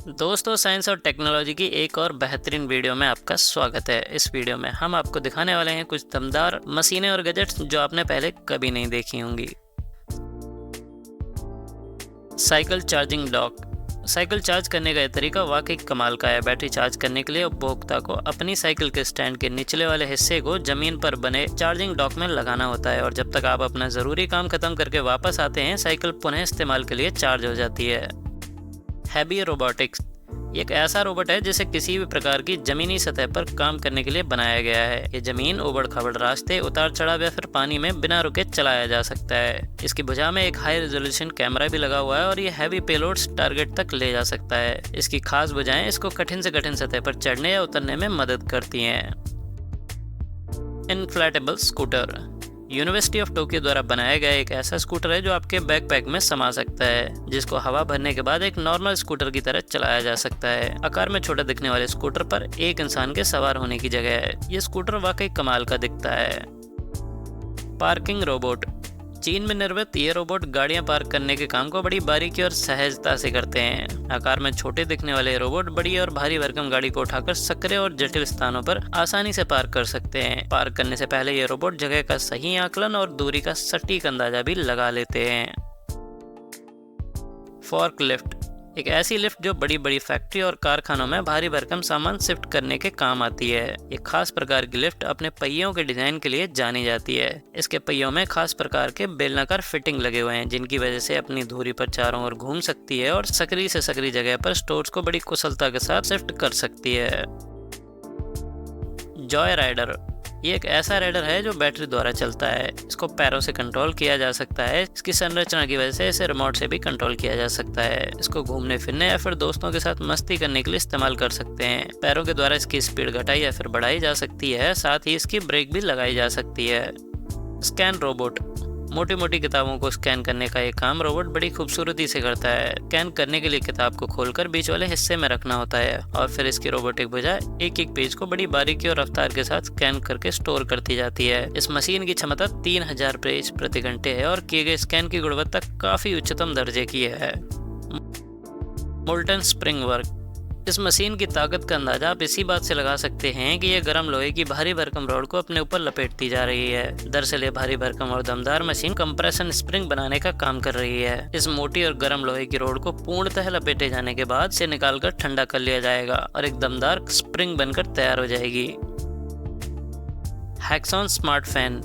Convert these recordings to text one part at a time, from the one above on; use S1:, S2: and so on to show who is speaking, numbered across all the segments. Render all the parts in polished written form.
S1: दोस्तों, साइंस और टेक्नोलॉजी की एक और बेहतरीन वीडियो में आपका स्वागत है। इस वीडियो में हम आपको दिखाने वाले हैं कुछ दमदार मशीनें और गैजेट्स जो आपने पहले कभी नहीं देखी होंगी। Cycle charging dock. Cycle charge करने का यह तरीका वाकई कमाल का है। बैटरी चार्ज करने के लिए उपभोक्ता को अपनी साइकिल के स्टैंड के निचले वाले हिस्से को जमीन पर बने चार्जिंग डॉक में लगाना होता है और जब तक आप अपना ज़रूरी काम खत्म करके वापस आते हैं, साइकिल पुनः इस्तेमाल के लिए चार्ज हो जाती है। हैवी रोबोटिक्स एक ऐसा रोबोट है जिसे किसी भी प्रकार की जमीनी सतह पर काम करने के लिए बनाया गया है। ये जमीन, उबड़ खाबड़ रास्ते, उतार चढ़ाव या फिर पानी में बिना रुके चलाया जा सकता है। इसकी भुजा में एक हाई रेजोल्यूशन कैमरा भी लगा हुआ है और ये हैवी पेलोड्स टारगेट तक ले जा सकता है। इसकी खास भुजाएं इसको कठिन से कठिन सतह पर चढ़ने या उतरने में मदद करती हैं। Inflatable scooter university of Tokyo द्वारा बनाया गया एक ऐसा स्कूटर है जो आपके बैकपैक में समा सकता है, जिसको हवा भरने के बाद एक नॉर्मल स्कूटर की तरह चलाया जा सकता है। आकार में छोटा दिखने वाले स्कूटर पर एक इंसान के सवार होने की जगह है। ये स्कूटर वाकई कमाल का दिखता है। Parking robot. चीन में निर्मित ये रोबोट गाड़ियां पार्क करने के काम को बड़ी बारीकी और सहजता से करते हैं। आकार में छोटे दिखने वाले रोबोट बड़ी और भारी भरकम गाड़ी को उठाकर सकरे और जटिल स्थानों पर आसानी से पार्क कर सकते हैं। पार्क करने से पहले ये रोबोट जगह का सही आकलन और दूरी का सटीक अंदाजा भी लगा लेते हैं। फोर्क लिफ्ट एक ऐसी लिफ्ट जो बड़ी बड़ी फैक्ट्री और कारखानों में भारी भरकम सामान शिफ्ट करने के काम आती है। एक खास प्रकार की लिफ्ट अपने पहियों के डिजाइन के लिए जानी जाती है। इसके पहियों में खास प्रकार के बेलनाकार फिटिंग लगे हुए हैं, जिनकी वजह से अपनी धुरी पर चारों ओर घूम सकती है और सकरी से सकरी जगह पर स्टोर्स को बड़ी कुशलता के साथ शिफ्ट कर सकती है। जॉय राइडर ये एक ऐसा राइडर है जो बैटरी द्वारा चलता है। इसको पैरों से कंट्रोल किया जा सकता है। इसकी संरचना की वजह से इसे रिमोट से भी कंट्रोल किया जा सकता है। इसको घूमने फिरने या फिर दोस्तों के साथ मस्ती करने के लिए इस्तेमाल कर सकते हैं। पैरों के द्वारा इसकी स्पीड घटाई या फिर बढ़ाई जा सकती है। साथ ही इसकी ब्रेक भी लगाई जा सकती है। स्कैन रोबोट मोटी मोटी किताबों को स्कैन करने का ये काम रोबोट बड़ी खूबसूरती से करता है। स्कैन करने के लिए किताब को खोलकर बीच वाले हिस्से में रखना होता है और फिर इसकी रोबोटिक भुजा एक एक पेज को बड़ी बारीकी और रफ्तार के साथ स्कैन करके स्टोर करती जाती है। इस मशीन की क्षमता 3000 पेज प्रति घंटे है और किए गए स्कैन की गुणवत्ता काफी उच्चतम दर्जे की है। मोल्टन स्प्रिंग वर्क इस मशीन की ताकत का अंदाजा आप इसी बात से लगा सकते हैं कि यह गर्म लोहे की भारी भरकम रॉड को अपने ऊपर लपेटती जा रही है। दरअसल ये भारी भरकम और दमदार मशीन कंप्रेशन स्प्रिंग बनाने का काम कर रही है। इस मोटी और गर्म लोहे की रॉड को पूर्णतः लपेटे जाने के बाद इसे निकालकर ठंडा कर लिया जाएगा और एक दमदार स्प्रिंग बनकर तैयार हो जाएगी। हैक्सॉन स्मार्ट फैन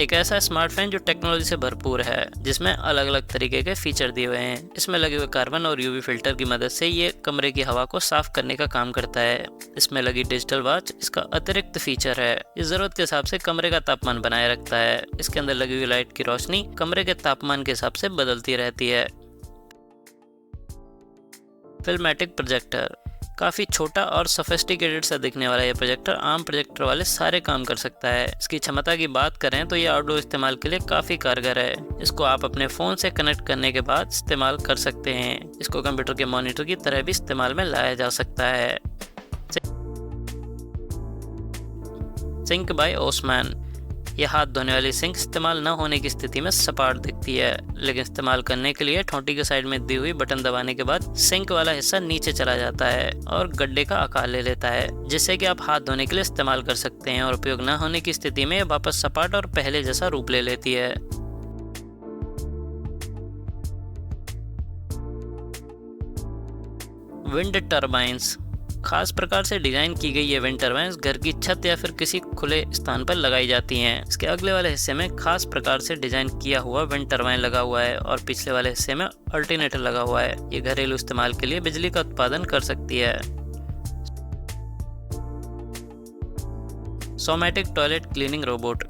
S1: एक ऐसा स्मार्ट फैन जो टेक्नोलॉजी से भरपूर है, जिसमें अलग अलग तरीके के फीचर दिए हुए हैं। इसमें लगे हुए कार्बन और यूवी फिल्टर की मदद से ये कमरे की हवा को साफ करने का काम करता है। इसमें लगी डिजिटल वॉच इसका अतिरिक्त फीचर है। इस जरूरत के हिसाब से कमरे का तापमान बनाए रखता है। इसके अंदर लगी हुई लाइट की रोशनी कमरे के तापमान के हिसाब से बदलती रहती है। फिल्मेटिक प्रोजेक्टर काफ़ी छोटा और सोफिस्टिकेटेड सा दिखने वाला यह प्रोजेक्टर आम प्रोजेक्टर वाले सारे काम कर सकता है। इसकी क्षमता की बात करें तो यह आउटडोर इस्तेमाल के लिए काफ़ी कारगर है। इसको आप अपने फ़ोन से कनेक्ट करने के बाद इस्तेमाल कर सकते हैं। इसको कंप्यूटर के मॉनिटर की तरह भी इस्तेमाल में लाया जा सकता है। सिंक बाय ओसमैन यह हाथ धोने वाली सिंक इस्तेमाल न होने की स्थिति में सपाट दिखती है, लेकिन इस्तेमाल करने के लिए ठोंटी के साइड में दी हुई बटन दबाने के बाद सिंक वाला हिस्सा नीचे चला जाता है और गड्ढे का आकार ले लेता है, जिससे कि आप हाथ धोने के लिए इस्तेमाल कर सकते हैं और उपयोग न होने की स्थिति में वापस सपाट और पहले जैसा रूप ले लेती है। विंड टर्बाइंस खास प्रकार से डिजाइन की गई ये विंड टर्बाइंस घर की छत या फिर किसी खुले स्थान पर लगाई जाती हैं। इसके अगले वाले हिस्से में खास प्रकार से डिजाइन किया हुआ विंड टर्बाइन लगा हुआ है और पिछले वाले हिस्से में अल्टरनेटर लगा हुआ है। ये घरेलू इस्तेमाल के लिए बिजली का उत्पादन कर सकती है। सोमैटिक टॉयलेट क्लीनिंग रोबोट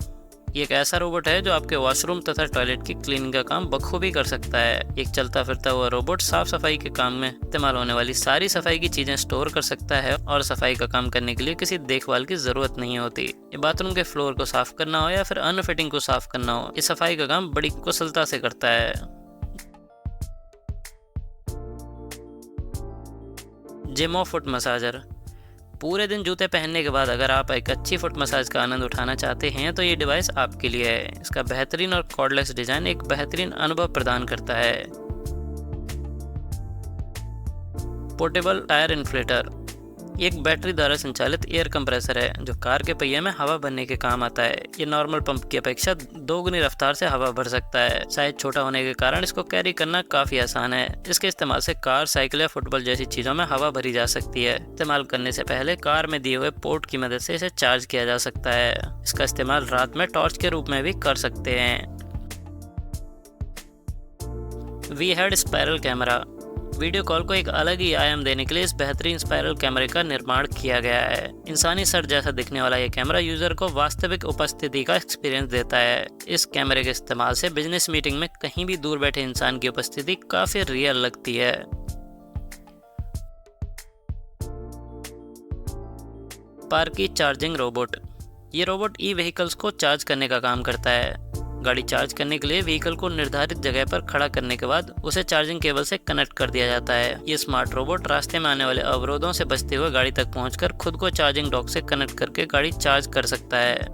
S1: ये एक ऐसा रोबोट है जो आपके वॉशरूम तथा टॉयलेट की क्लीनिंग का काम बखूबी कर सकता है। एक चलता फिरता हुआ रोबोट साफ सफाई के काम में इस्तेमाल होने वाली सारी सफाई की चीजें स्टोर कर सकता है और सफाई का काम करने के लिए किसी देखभाल की जरूरत नहीं होती। ये बाथरूम के फ्लोर को साफ करना हो या फिर अन्य फिटिंग को साफ करना हो, ये सफाई का काम बड़ी कुशलता से करता है। जिमो फुट मसाजर पूरे दिन जूते पहनने के बाद अगर आप एक अच्छी फुट मसाज का आनंद उठाना चाहते हैं तो ये डिवाइस आपके लिए है। इसका बेहतरीन और कॉर्डलेस डिजाइन एक बेहतरीन अनुभव प्रदान करता है। पोर्टेबल टायर इन्फ्लेटर, ये एक बैटरी द्वारा संचालित एयर कंप्रेसर है जो कार के पहिए में हवा भरने के काम आता है। ये नॉर्मल पंप की अपेक्षा दोगुनी रफ्तार से हवा भर सकता है। साइज छोटा होने के कारण इसको कैरी करना काफी आसान है। इसके इस्तेमाल से कार, साइकिल या फुटबॉल जैसी चीजों में हवा भरी जा सकती है। इस्तेमाल करने से पहले कार में दिए हुए पोर्ट की मदद से इसे चार्ज किया जा सकता है। इसका इस्तेमाल रात में टॉर्च के रूप में भी कर सकते हैं। We had spiral camera, video call को एक अलग ही आयाम देने के लिए इस बेहतरीन स्पाइरल कैमरे का निर्माण किया गया है। इंसानी सर जैसा दिखने वाला ये कैमरा यूजर को वास्तविक उपस्थिति का एक्सपीरियंस देता है। इस कैमरे के इस्तेमाल से बिजनेस मीटिंग में कहीं भी दूर बैठे इंसान की उपस्थिति काफी रियल लगती है। पार्की चार्जिंग रोबोट, ये रोबोट ई व्हीकल्स को चार्ज करने का काम करता है। गाड़ी चार्ज करने के लिए व्हीकल को निर्धारित जगह पर खड़ा करने के बाद उसे चार्जिंग केबल से कनेक्ट कर दिया जाता है। ये स्मार्ट रोबोट रास्ते में आने वाले अवरोधों से बचते हुए गाड़ी तक पहुंचकर खुद को चार्जिंग डॉक से कनेक्ट करके गाड़ी चार्ज कर सकता है।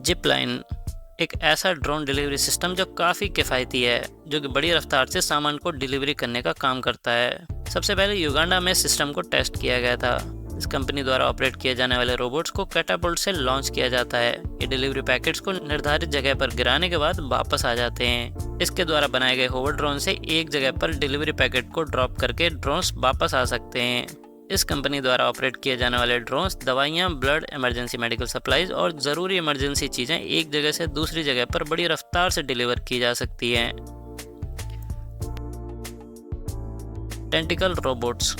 S1: जिप लाइन, एक ऐसा ड्रोन डिलीवरी सिस्टम जो काफ़ी किफ़ायती है, जो कि बड़ी रफ्तार से सामान को डिलीवरी करने का काम करता है। सबसे पहले युगांडा में सिस्टम को टेस्ट किया गया था। इस कंपनी द्वारा ऑपरेट किए जाने वाले रोबोट्स को कैटापुल्ट से लॉन्च किया जाता है। ये डिलीवरी पैकेट्स को निर्धारित जगह पर गिराने के बाद वापस आ जाते हैं। इसके द्वारा बनाए गए होवर ड्रोन से एक जगह पर डिलीवरी पैकेट को ड्रॉप करके ड्रोन्स वापस आ सकते हैं। इस कंपनी द्वारा ऑपरेट किए जाने वाले ड्रोन्स दवाइयाँ, ब्लड, इमरजेंसी मेडिकल सप्लाईज और ज़रूरी इमरजेंसी चीज़ें एक जगह से दूसरी जगह पर बड़ी रफ्तार से डिलीवर की जा सकती हैं। टेंटिकल रोबोट्स,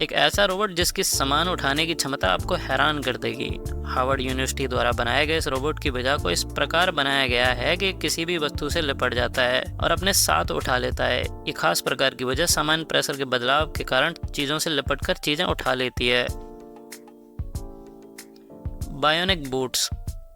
S1: एक ऐसा रोबोट जिसकी सामान उठाने की क्षमता आपको हैरान कर देगी। हार्वर्ड यूनिवर्सिटी द्वारा बनाए गए इस रोबोट की भुजा को इस प्रकार बनाया गया है कि किसी भी वस्तु से लिपट जाता है और अपने साथ उठा लेता है। ये खास प्रकार की वजह सामान्य प्रेशर के बदलाव के कारण चीजों से लिपटकर चीजें उठा लेती है। बायोनिक बूट्स,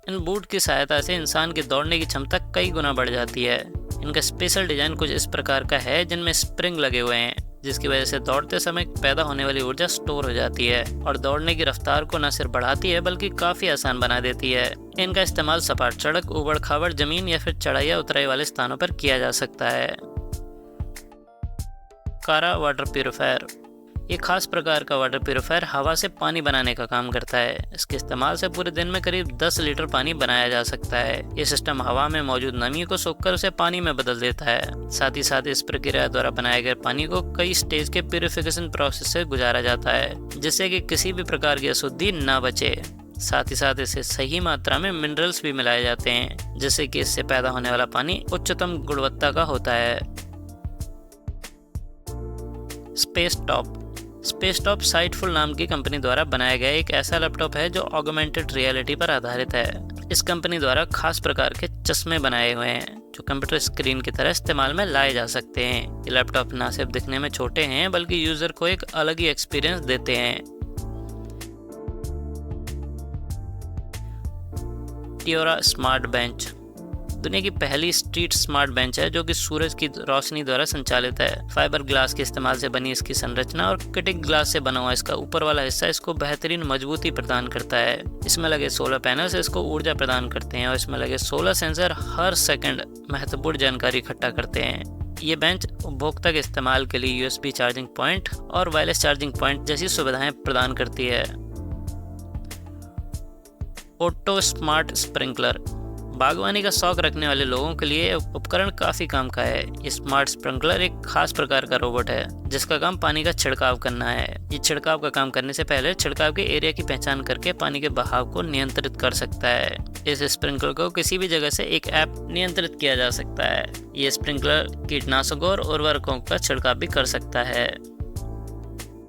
S1: इन बूट की सहायता से इंसान की दौड़ने की क्षमता कई गुना बढ़ जाती है। इनका स्पेशल डिजाइन कुछ इस प्रकार का है जिनमें स्प्रिंग लगे हुए हैं, जिसकी वजह से दौड़ते समय पैदा होने वाली ऊर्जा स्टोर हो जाती है और दौड़ने की रफ्तार को न सिर्फ बढ़ाती है बल्कि काफी आसान बना देती है। इनका इस्तेमाल सपाट सड़क, उबड़ खाबड़ जमीन या फिर चढ़ाई या उतराई वाले स्थानों पर किया जा सकता है। कारा वाटर प्यूरिफायर, ये खास प्रकार का वाटर प्यूरिफायर हवा से पानी बनाने का काम करता है। इसके इस्तेमाल से पूरे दिन में करीब 10 लीटर पानी बनाया जा सकता है। ये सिस्टम हवा में मौजूद नमी को सोखकर उसे पानी में बदल देता है। साथ ही साथ इस प्रक्रिया द्वारा बनाए गए पानी को कई स्टेज के प्यूरिफिकेशन प्रोसेस से गुजारा जाता है, जिससे कि किसी भी प्रकार की अशुद्धि न बचे। साथ ही साथ इसे सही मात्रा में मिनरल्स भी मिलाए जाते हैं, जिससे कि इससे पैदा होने वाला पानी उच्चतम गुणवत्ता का होता है। स्पेस टॉप, स्पेस टॉप साइटफुल नाम की कंपनी द्वारा बनाया गया एक ऐसा लैपटॉप है जो ऑगमेंटेड रियलिटी पर आधारित है। इस कंपनी द्वारा खास प्रकार के चश्मे बनाए हुए हैं जो कंप्यूटर स्क्रीन की तरह इस्तेमाल में लाए जा सकते हैं। ये लैपटॉप न सिर्फ दिखने में छोटे हैं बल्कि यूजर को एक अलग ही एक्सपीरियंस देते हैं। टियोरा स्मार्ट बेंच, दुनिया की पहली स्ट्रीट स्मार्ट बेंच है जो कि सूरज की रोशनी द्वारा संचालित है। फाइबर ग्लास के इस्तेमाल से बनी इसकी संरचना और किटिक ग्लास से बना हुआ इसका ऊपर वाला हिस्सा इसको बेहतरीन मजबूती प्रदान करता है। इसमें लगे सोलर पैनल्स इसको ऊर्जा प्रदान करते हैं और इसमें लगे 16 सेंसर हर सेकंड महत्वपूर्ण जानकारी इकट्ठा करते हैं। ये बेंच उपभोक्ता के इस्तेमाल के लिए USB चार्जिंग पॉइंट और वायरलेस चार्जिंग पॉइंट जैसी सुविधाएं प्रदान करती है। ऑटो स्मार्ट स्प्रिंकलर, बागवानी का शौक रखने वाले लोगों के लिए उपकरण काफी काम का है। ये स्मार्ट स्प्रिंकलर एक खास प्रकार का रोबोट है जिसका काम पानी का छिड़काव करना है। ये छिड़काव का काम करने से पहले छिड़काव के एरिया की पहचान करके पानी के बहाव को नियंत्रित कर सकता है। इस स्प्रिंकलर को किसी भी जगह से एक ऐप नियंत्रित किया जा सकता है। ये स्प्रिंकलर कीटनाशकों और उर्वरकों का छिड़काव भी कर सकता है।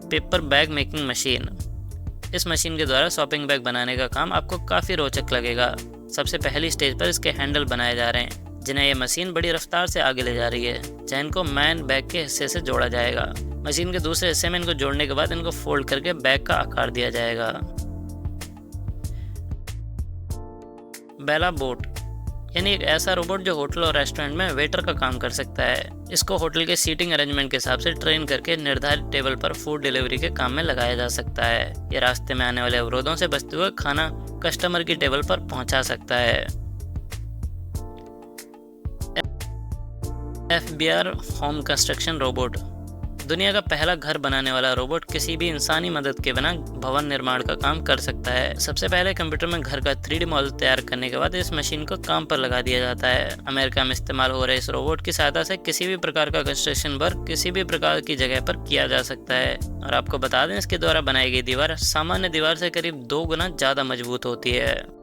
S1: पेपर बैग मेकिंग मशीन, इस मशीन के द्वारा शॉपिंग बैग बनाने का काम आपको काफी रोचक लगेगा। सबसे पहली स्टेज पर इसके हैंडल बनाए जा रहे हैं जिन्हें यह मशीन बड़ी रफ्तार से आगे ले जा रही है, जहाँ इनको मैन बैग के हिस्से से जोड़ा जाएगा। मशीन के दूसरे हिस्से में इनको जोड़ने के बाद इनको फोल्ड करके बैग का आकार दिया जाएगा। बेला बोट, यानी एक ऐसा रोबोट जो होटल और रेस्टोरेंट में वेटर का काम कर सकता है। इसको होटल के सीटिंग अरेंजमेंट के हिसाब से ट्रेन करके निर्धारित टेबल पर फूड डिलीवरी के काम में लगाया जा सकता है। ये रास्ते में आने वाले अवरोधों से बचते हुए खाना कस्टमर की टेबल पर पहुंचा सकता है। FBR होम कंस्ट्रक्शन रोबोट, दुनिया का पहला घर बनाने वाला रोबोट किसी भी इंसानी मदद के बिना भवन निर्माण का काम कर सकता है। सबसे पहले कंप्यूटर में घर का 3D मॉडल तैयार करने के बाद इस मशीन को काम पर लगा दिया जाता है। अमेरिका में इस्तेमाल हो रहे इस रोबोट की सहायता से किसी भी प्रकार का कंस्ट्रक्शन वर्क किसी भी प्रकार की जगह पर किया जा सकता है। और आपको बता दें, इसके द्वारा बनाई गई दीवार सामान्य दीवार से करीब 2 गुना ज़्यादा मजबूत होती है।